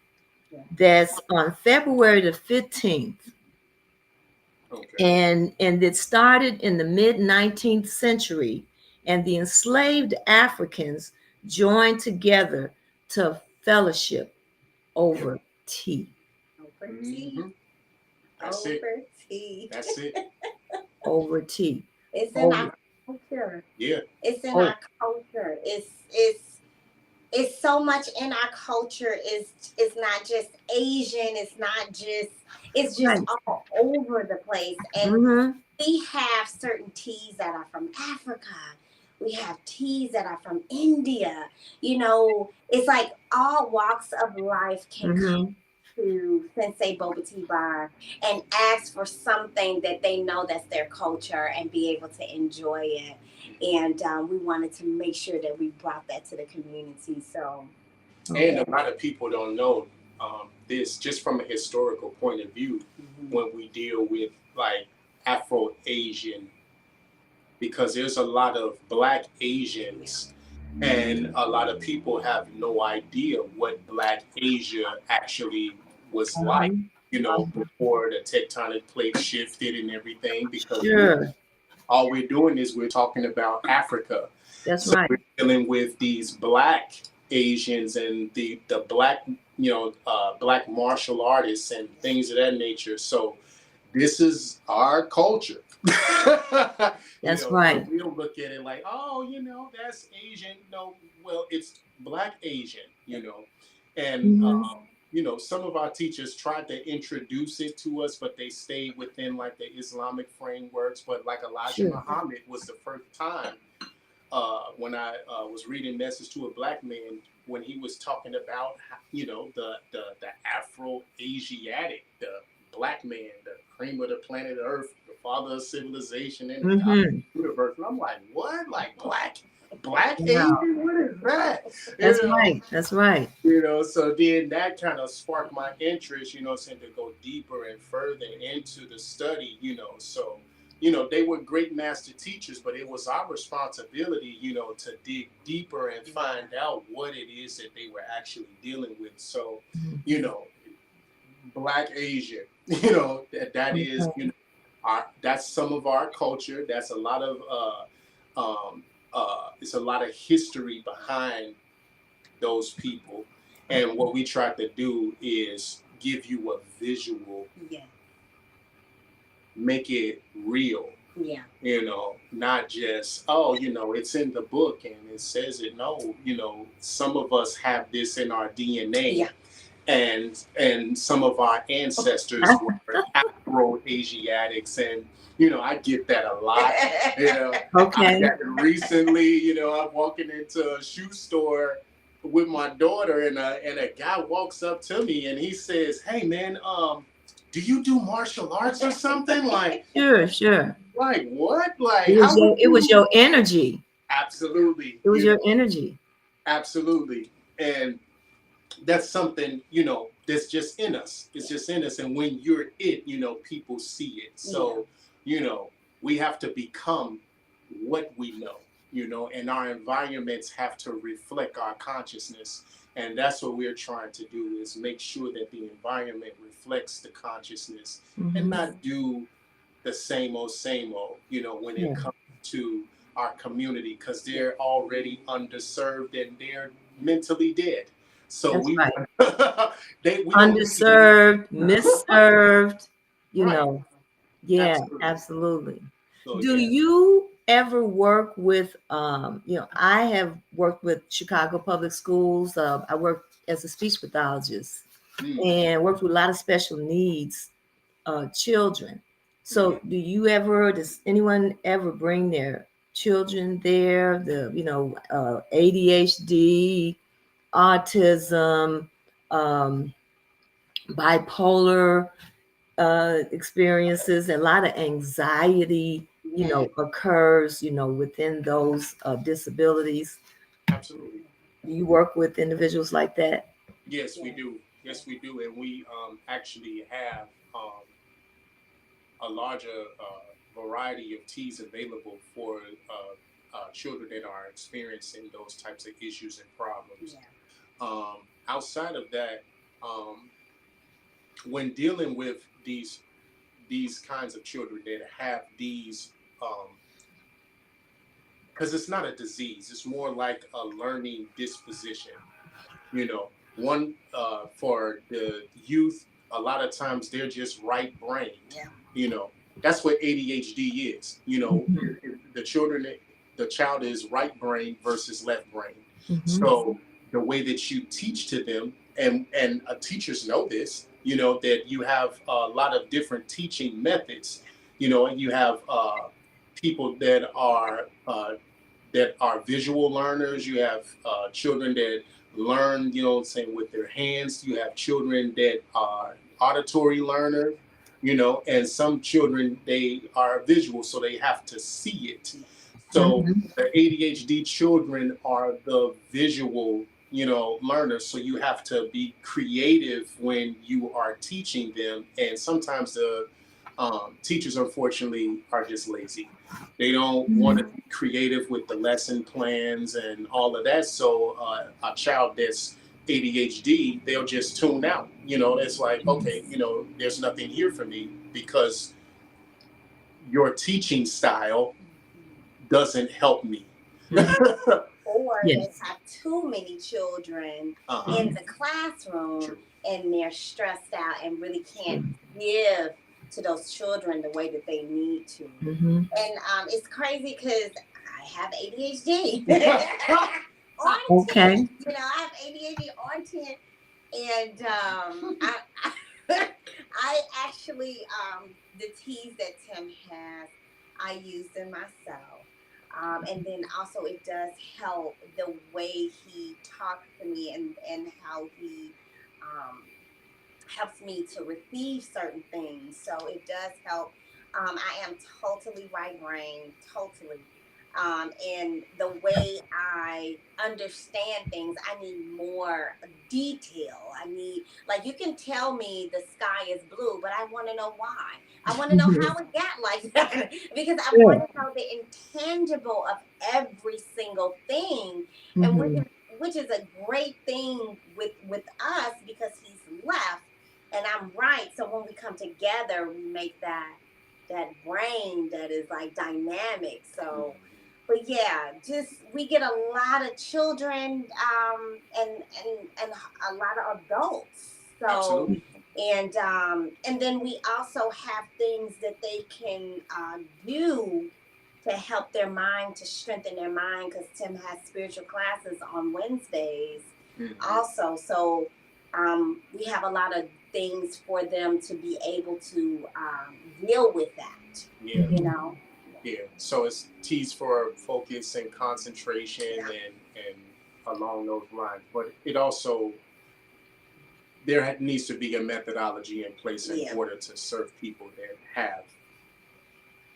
Yeah. that's on February the 15th, Okay. and it started in the mid 19th century, and the enslaved Africans joined together to fellowship Yep. over tea. Over tea. Mm-hmm. That's it. Over tea. That's it. Over tea. It's in our Over. culture. Yeah. It's in Oh, our culture. It's so much in our culture. It's not just Asian. It's just right. all over the place. And Mm-hmm. we have certain teas that are from Africa. We have teas that are from India. It's like all walks of life can come Mm-hmm. to Sensei Boba Tea Bar and ask for something that they know that's their culture and be able to enjoy it. And we wanted to make sure that we brought that to the community. So, And a lot of people don't know this just from a historical point of view when we deal with like Afro Asian, because there's a lot of Black Asians, and a lot of people have no idea what Black Asia actually was like, before the tectonic plate shifted and everything, because Sure. all we're doing is we're talking about Africa. That's So right. we're dealing with these Black Asians and the Black, Black martial artists and things of that nature. So this is our culture. That's So right. we don't look at it like, oh, that's Asian. No, well, it's Black Asian, and Hmm. some of our teachers tried to introduce it to us, but they stayed within like the Islamic frameworks. But like Elijah Sure. Muhammad was the first time when I was reading Message to a Black Man, when he was talking about, the Afro-Asiatic, the Black man, the cream of the planet Earth, the father of civilization, and the God of Hmm. the universe. And I'm like, what? Like Black Wow. Asian? What is that? That's right. That's right. So then that kind of sparked my interest, saying to go deeper and further into the study, so they were great master teachers, but it was our responsibility, to dig deeper and find out what it is that they were actually dealing with. So, Mhm. Black Asian, that is, Okay. that's some of our culture. That's a lot of, it's a lot of history behind those people. And what we try to do is give you a visual, yeah, make it real, yeah, not just, oh, it's in the book and it says it. No, some of us have this in our DNA. yeah. And some of our ancestors were Afro-Asiatics, and I get that a lot. I Okay. got it recently. I'm walking into a shoe store with my daughter, and a guy walks up to me and he says, "Hey, man, do you do martial arts or something?" Sure. Sure. Like what? Like It was how would your. It was you? your energy. Absolutely, It was your energy. absolutely, and that's something that's just in us. It's just in us, and when you're it, people see it. So we have to become what we know, and our environments have to reflect our consciousness. And that's what we're trying to do, is make sure that the environment reflects the consciousness, and Hmm. not do the same old, when it Yeah. comes to our community, because they're already underserved and they're mentally dead. So That's we right. we don't need. Underserved, misserved. You Right, know. Yeah. absolutely. Absolutely. So Do yeah. you ever work with, I have worked with Chicago Public Schools. I worked as a speech pathologist Mm, and worked with a lot of special needs children. mhm. So does anyone ever bring their children there? ADHD, autism, um, bipolar experiences, and a lot of anxiety, Yeah. occurs, within those disabilities. Absolutely. Do you work with individuals like that? Yes, we Yeah. do. Yes, we do, and we actually have a larger variety of teas available for children that are experiencing those types of issues and problems. Yeah. Outside of that, um, when dealing with these kinds of children that have these, because it's not a disease, it's more like a learning disposition. One, for the youth, a lot of times they're just right brained. Yeah. That's what ADHD is. Mhm. The child is right brain versus left brain. Mhm. So the way that you teach to them, and teachers know this, that you have a lot of different teaching methods. And you have people that are visual learners. You have children that learn, saying with their hands. You have children that are auditory learners, and some children, they are visual, so they have to see it. So Mhm. the ADHD children are the visual, learners. So you have to be creative when you are teaching them. And sometimes the teachers, unfortunately, are just lazy. They don't want to Mhm. be creative with the lesson plans and all of that. So a child that's ADHD, they'll just tune out. It's like, okay, Yes. there's nothing here for me because your teaching style doesn't help me. Mhm. Or they Yes. have too many children in Uh-huh. the classroom True. and they're stressed out and really can't True. give to those children the way that they need to. Mhm. And it's crazy because I have ADHD on 10. Okay. I have ADHD on 10. And I actually, the teas that Tim has, I use them myself. And then also it does help the way he talks to me and how he um, helps me to receive certain things. So it does help. I am totally right brain, totally. And the way I understand things, I need more detail. I need, like, you can tell me the sky is blue, but I want to know why. I want to know Mhm. how it got like that because I want Sure. to know the intangible of every single thing, and Mhm. which is a great thing with us because he's left and I'm right. So when we come together, we make that brain that is like dynamic. So, but yeah, just we get a lot of children and a lot of adults. So Absolutely. and then we also have things that they can do to help their mind, to strengthen their mind, because Tim has spiritual classes on Wednesdays Mhm. also. So we have a lot of things for them to be able to deal with that, Yeah. you Mhm. know? Yeah. So it's teas for focus and concentration Yeah. and along those lines. But it also there needs to be a methodology in place in Yeah. order to serve people that have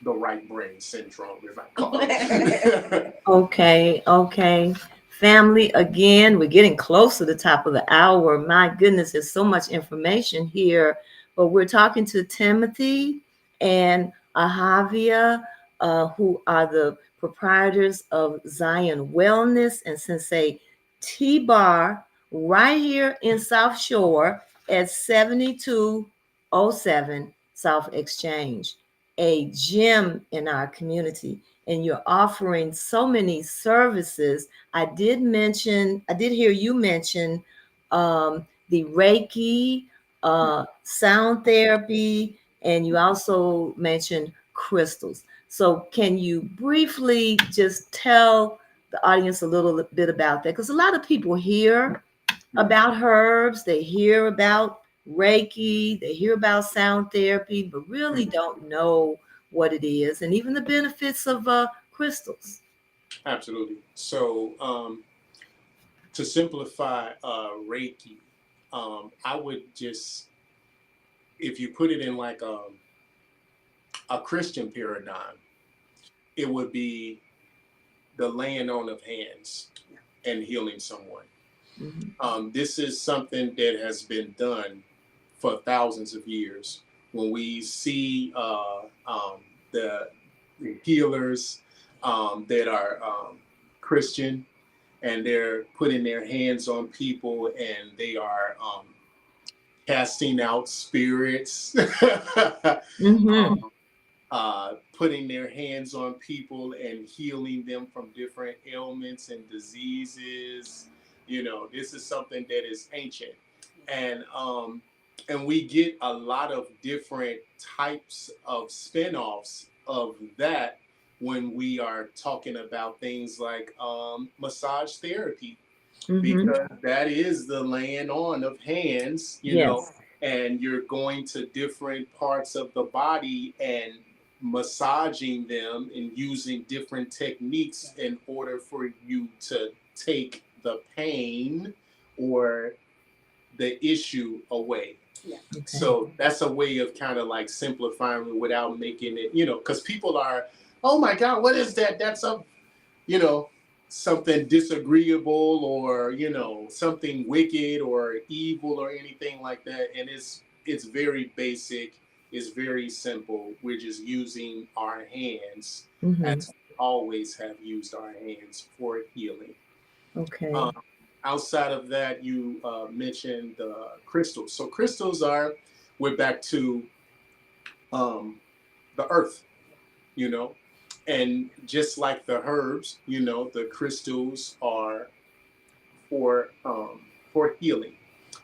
the right brain syndrome, if I call it. Okay, okay. Family, again, we're getting close to the top of the hour. My goodness, there's so much information here. But we're talking to Timothy and Ahavia, who are the proprietors of Zion Wellness and Sensei Tea Bar right here in South Shore at 7207 South Exchange, a gem in our community, and you're offering so many services. I did hear you mention the Reiki, sound therapy, and you also mentioned crystals. So, can you briefly just tell the audience a little bit about that? Because a lot of people hear about herbs, they hear about Reiki, they hear about sound therapy, but really don't know what it is and even the benefits of crystals. Absolutely. So to simplify Reiki, I would just if you put it in like a Christian paradigm, it would be the laying on of hands and healing someone. Mhm. This is something that has been done for thousands of years. When we see the, the healers that are Christian and they're putting their hands on people and they are casting out spirits, Mhm. putting their hands on people and healing them from different ailments and diseases. This is something that is ancient, and we get a lot of different types of spin-offs of that when we are talking about things like massage therapy, Mhm. because that is the laying on of hands, Yes. and you're going to different parts of the body and massaging them and using different techniques in order for you to take the pain, or the issue away. Yeah. Okay. So that's a way of kind of like simplifying it without making it, because people are, oh my God, what is that? That's a, you know, something disagreeable, or, something wicked or evil or anything like that. And it's very basic. It's very simple. We're just using our hands Mm-hmm. as we always have used our hands for healing. Okay. Um, Outside of that, you mentioned crystals. So crystals we're back to um, the earth, you know, and just like the herbs, the crystals are for healing.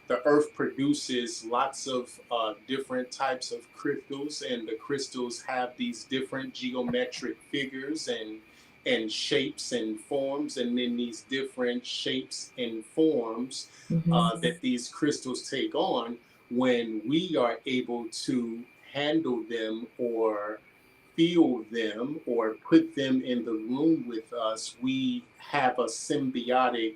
The earth produces lots of different types of crystals, and the crystals have these different geometric figures and shapes and forms, and then these different shapes and forms Mm-hmm. that these crystals take on when we are able to handle them or feel them or put them in the room with us. We have a symbiotic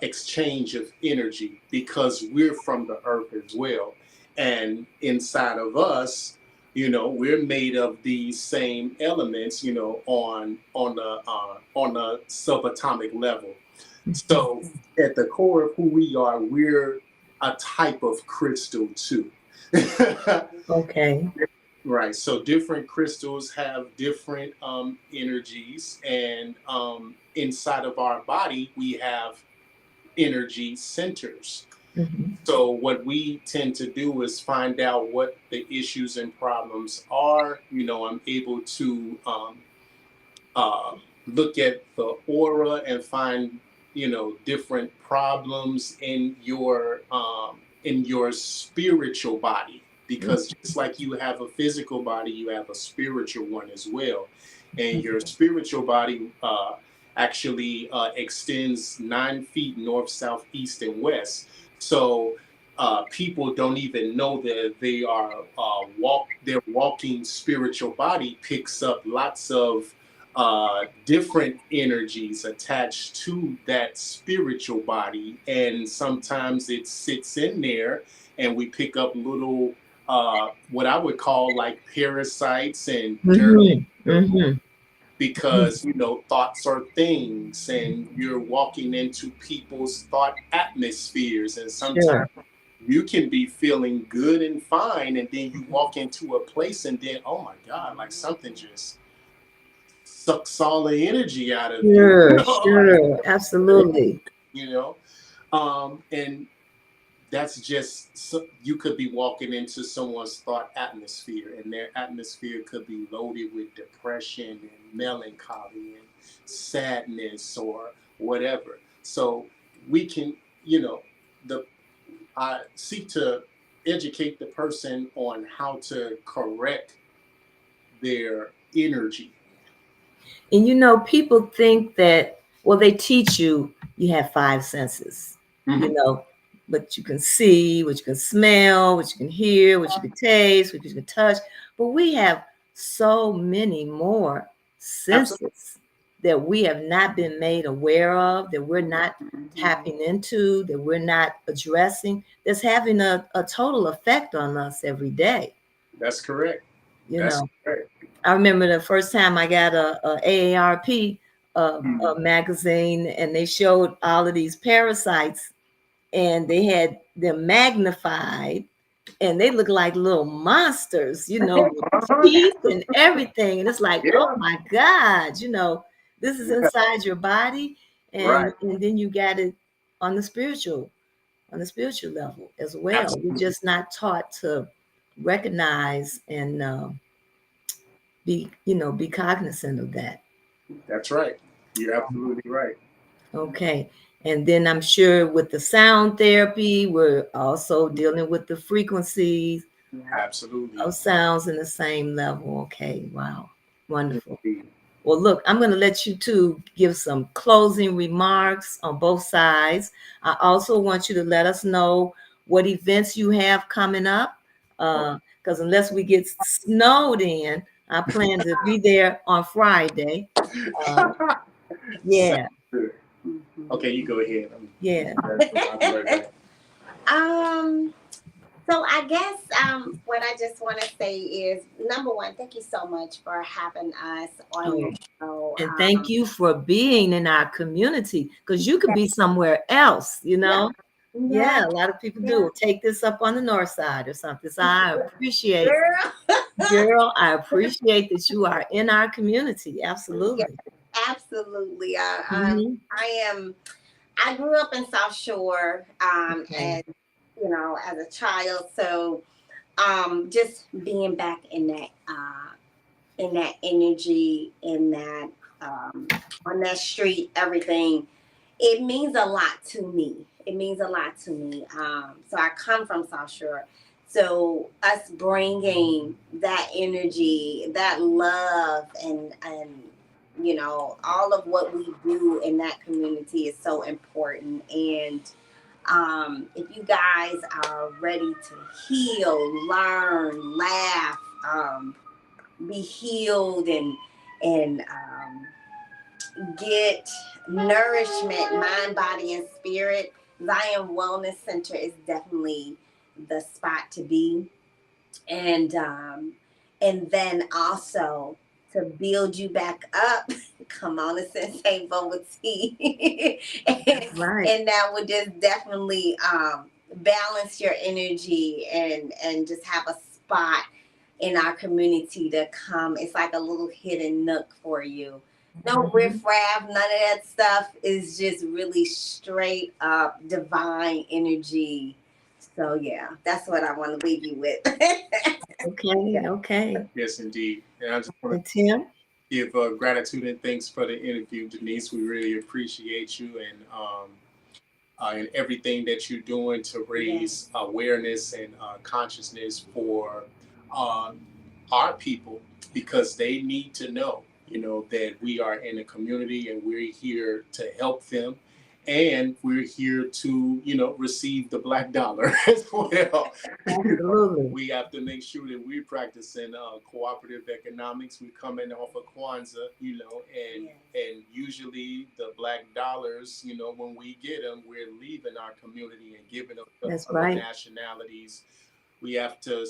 exchange of energy because we're from the earth as well. And inside of us, we're made of these same elements, on a subatomic level. So at the core of who we are, we're a type of crystal too. Okay. Right. So different crystals have different energies, and inside of our body, we have energy centers. Mm-hmm. So what we tend to do is find out what the issues and problems are. I'm able to uh, look at the aura and find different problems in your spiritual body, because just like you have a physical body, you have a spiritual one as well. And your spiritual body actually extends 9 feet north, south, east, and west. So people don't even know that they are their walking spiritual body picks up lots of different energies attached to that spiritual body, and sometimes it sits in there, and we pick up little what I would call like parasites and dirt, Mm-hmm. Mm-hmm. because thoughts are things, and you're walking into people's thought atmospheres, and Sure. sometimes you can be feeling good and fine, and then you walk into a place, and then, oh my God, like something just sucks all the energy out of you. Sure. Like, Sure. Absolutely. you know, and that's just you could be walking into someone's thought atmosphere, and their atmosphere could be loaded with depression and melancholy and sadness or whatever. So we can, the I seek to educate the person on how to correct their energy. And people think that, well, they teach you have five senses, you Mm-hmm. know, but you can see, what you can smell, what you can hear, what you can taste, what you can touch. But we have so many more Absolutely. senses that we have not been made aware of, that we're not tapping into, that we're not addressing, that's having a total effect on us every day, That's correct. you That's know. correct. I remember the first time I got a AARP Mm. a magazine, and they showed all of these parasites, and they had them magnified, and they look like little monsters, with Uh-huh. teeth and everything. And it's like, oh Yeah. my God, this is Yeah. inside your body, Right. and then you got it on the spiritual on the spiritual level as well. We're Absolutely. just not taught to recognize and be cognizant of that. That's right. You're absolutely right. Okay. And then I'm sure with the sound therapy, we're also dealing with the frequencies Absolutely. of sounds in the same level. Okay. Wow. Wonderful. Indeed. Well, look, I'm going to let you two give some closing remarks on both sides. I also want you to let us know what events you have coming up. Oh. Because unless we get snowed in, I plan to be there on Friday. Uh, Sounds yeah. good. Mhm. Okay, you go ahead. Yeah. I'll be right back. um, so I guess what I just want to say is number one, thank you so much for having us on your Oh, show. and thank you for being in our community, because you could be somewhere else, you Yeah, know? yeah, Yeah, a lot of people yeah, do. Take this up on the north side or something. So I appreciate, girl. girl, I appreciate that you are in our community. Yeah, Absolutely. absolutely. Hmm. I am. I grew up in South Shore, Okay. and as a child, so just being back in that energy, in that on that street, everything, it means a lot to me. It means a lot to me. So I come from South Shore. So us bringing that energy, that love, and all of what we do in that community is so important. And if you guys are ready to heal, learn, laugh, be healed, and get nourishment, mind, body, and spirit, Zion Wellness Center is definitely the spot to be. And then also to build you back up, come on to Sensei Boba Tea. and, That's right. and that would just definitely balance your energy and just have a spot in our community to come. It's like a little hidden nook for you. No Mhm. riffraff, none of that stuff. Is just really straight up divine energy. So yeah, that's what I want to leave you with. Okay. Okay. Yes, indeed. And I just want And Tim? to give gratitude and thanks for the interview, Denise. We really appreciate you and everything that you're doing to Yeah. raise awareness and consciousness for uh, our people, because they need to know, that we are in a community and we're here to help them. And we're here to, receive the black dollar as well. Absolutely. We have to make sure that we're practicing cooperative economics. We're coming off of Kwanzaa, and Yeah. and usually the black dollars, when we get them, we're leaving our community and giving them to That's other right. nationalities. We have to,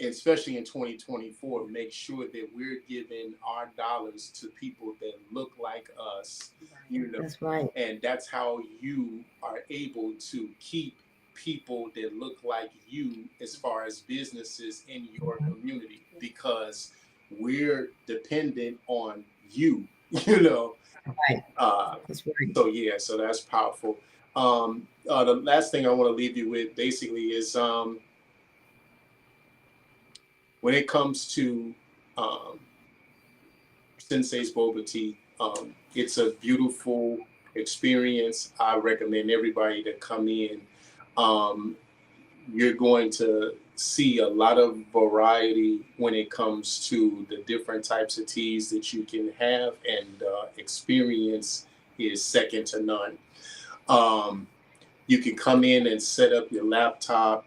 especially in 2024, make sure that we're giving our dollars to people that look like us, That's right. and that's how you are able to keep people that look like you as far as businesses in your community, because we're dependent on you, you know. Right. Uh, That's right. so yeah, so that's powerful. The last thing I want to leave you with basically is when it comes to um, Sensei's Boba Tea, it's a beautiful experience. I recommend everybody to come in. Um, you're going to see a lot of variety when it comes to the different types of teas that you can have, and experience is second to none. Um, you can come in and set up your laptop.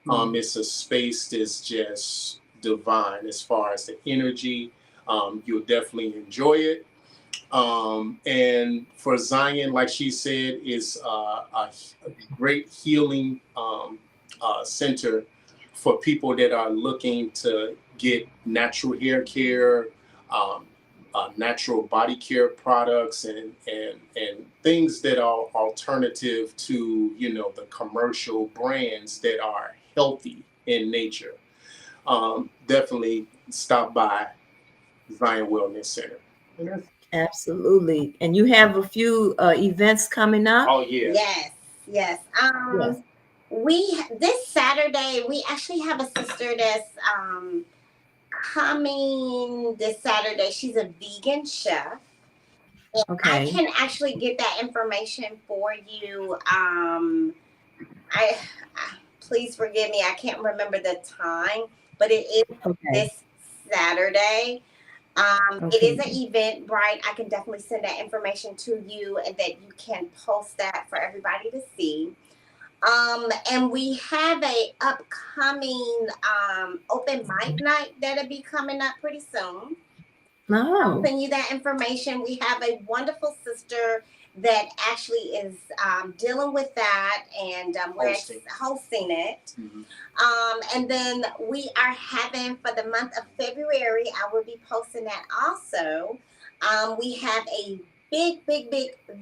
It's a space that's just divine as far as the energy. You'll definitely enjoy it. And for Zion, like she said, is a great healing center for people that are looking to get natural hair care, um, natural body care products, and things that are alternative to the commercial brands that are healthy in nature. Definitely stop by Zion Wellness Center. Absolutely. And you have a few events coming up? Oh yeah. Yes, yes. Yes. We this Saturday we actually have a sister that's coming this Saturday. She's a vegan chef. And I Okay. can actually get that information for you. I please forgive me. I can't remember the time, but it is Okay. this Saturday. It is Okay. an event, right? I can definitely send that information to you, and that you can post that for everybody to see. And we have a upcoming open mic night that'll be coming up pretty soon. I'll Oh, send you that information. We have a wonderful sister that actually is dealing with that, and hosting it. And then we are having for the month of February, I will be posting that also. We have a big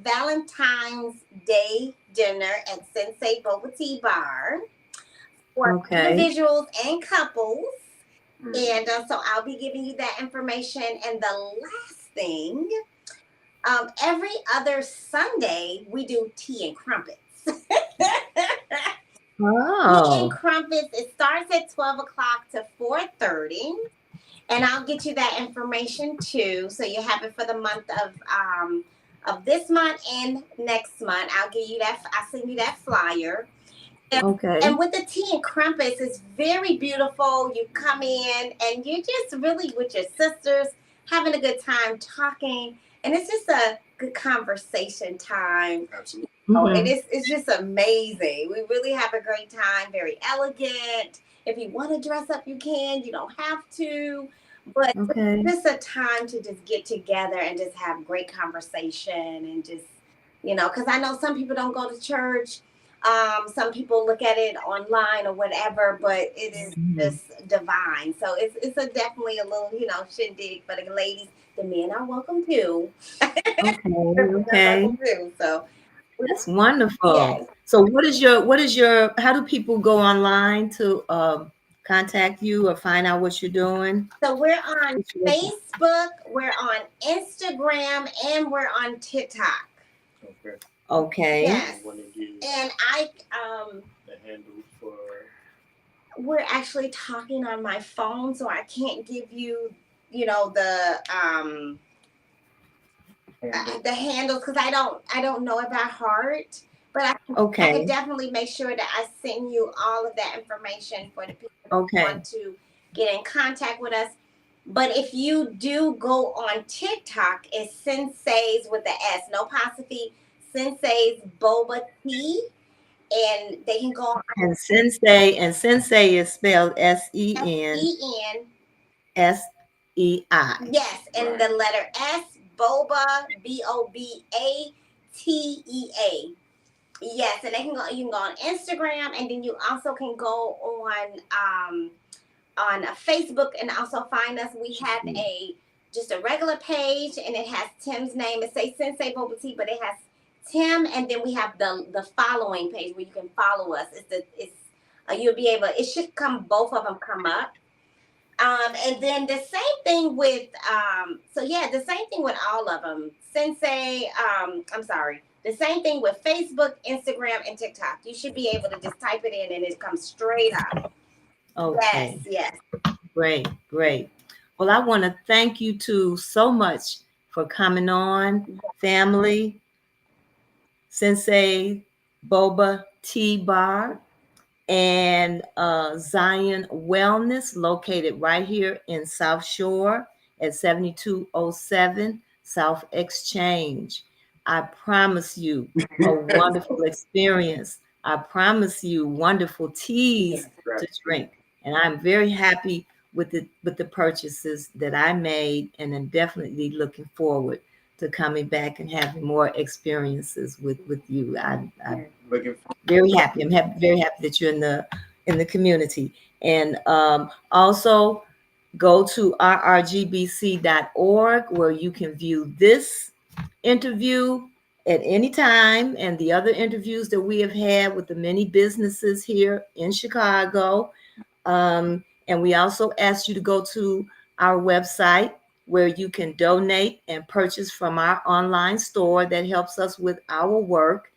Valentine's Day dinner at Sensei Boba Tea Bar for Okay. individuals and couples. And so I'll be giving you that information. And the last thing, every other Sunday, we do tea and crumpets. Tea and Oh, crumpets, it starts at 12 o'clock to 4:30. And I'll get you that information too. So you have it for the month of this month and next month. I'll give you that. I'll send you that flyer. okay. And with the tea and crumpets, it's very beautiful. You come in and you're just really with your sisters having a good time talking, and it's just a good conversation time. Absolutely. Oh, and it's just amazing. We really have a great time. Very elegant. If you want to dress up, you can. You don't have to. But Okay. it's just a time to just get together and just have great conversation and just, because I know some people don't go to church. Some people look at it online or whatever, but it is just divine. So it's a definitely a little, shindig for the ladies. The men are welcome too. Okay. Too. So That's wonderful. yes. So what is your how do people go online to contact you or find out what you're doing? So we're on What you- Facebook, we're on Instagram, and we're on TikTok. Okay. Okay. Yes. Want to give And the handle for we're actually talking on my phone, so I can't give you, handle? the handles because I don't know it by heart. But I could Okay. definitely make sure that I send you all of that information for the people who Okay. want to get in contact with us. But if you do go on TikTok, it's Sensei's with the S, no apostrophe, Sensei's Boba Tea. And they can go on And Sensei is spelled Sensei. SEN. Yes, and Right. the letter S, Boba, BOBATEA. Yes, and they can go. You can go on Instagram, and then you also can go on Facebook and also find us. We have just a regular page, and it has Tim's name. It says Sensei Boba Tea, but it has Tim, and then we have the following page where you can follow us. You'll be able. It should come. Both of them come up. And then the same thing with the same thing with all of them. Sensei, I'm sorry. The same thing with Facebook, Instagram, and TikTok. You should be able to just type it in and it comes straight up. Okay. Yes. Great. Well, I want to thank you two so much for coming on, family. Sensei Boba Tea Bar and Zion Wellness, located right here in South Shore at 7207 South Exchange. I promise you a wonderful experience. I promise you wonderful teas to drink. And I'm very happy with the purchases that I made, and I'm definitely looking forward to coming back and having more experiences with you. I'm Looking very happy. Very happy that you're in the community. And also go to rrgbc.org where you can view this interview at any time and the other interviews that we have had with the many businesses here in Chicago. And we also ask you to go to our website where you can donate and purchase from our online store that helps us with our work.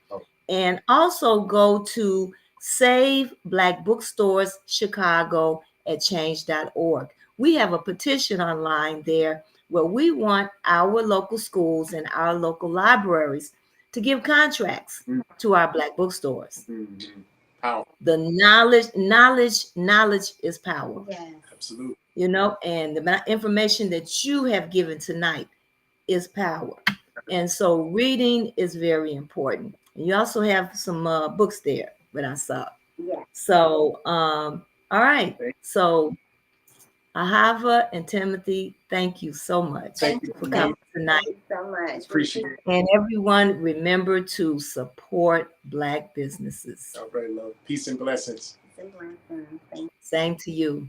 And also go to Save Black Bookstores Chicago at change.org. We have a petition online there where we want our local schools and our local libraries to give contracts to our Black bookstores. Power. The knowledge is power. Yes. Absolutely. And the information that you have given tonight is power. And so reading is very important. And you also have some books there that I saw. Yes. So, all right. So Ahava and Timothy, thank you so much Thank you for for coming me. tonight. Thank you so much. Appreciate it. And everyone, remember to support Black businesses. All right, love. Peace and blessings. It's a blessing. Thank Same to you.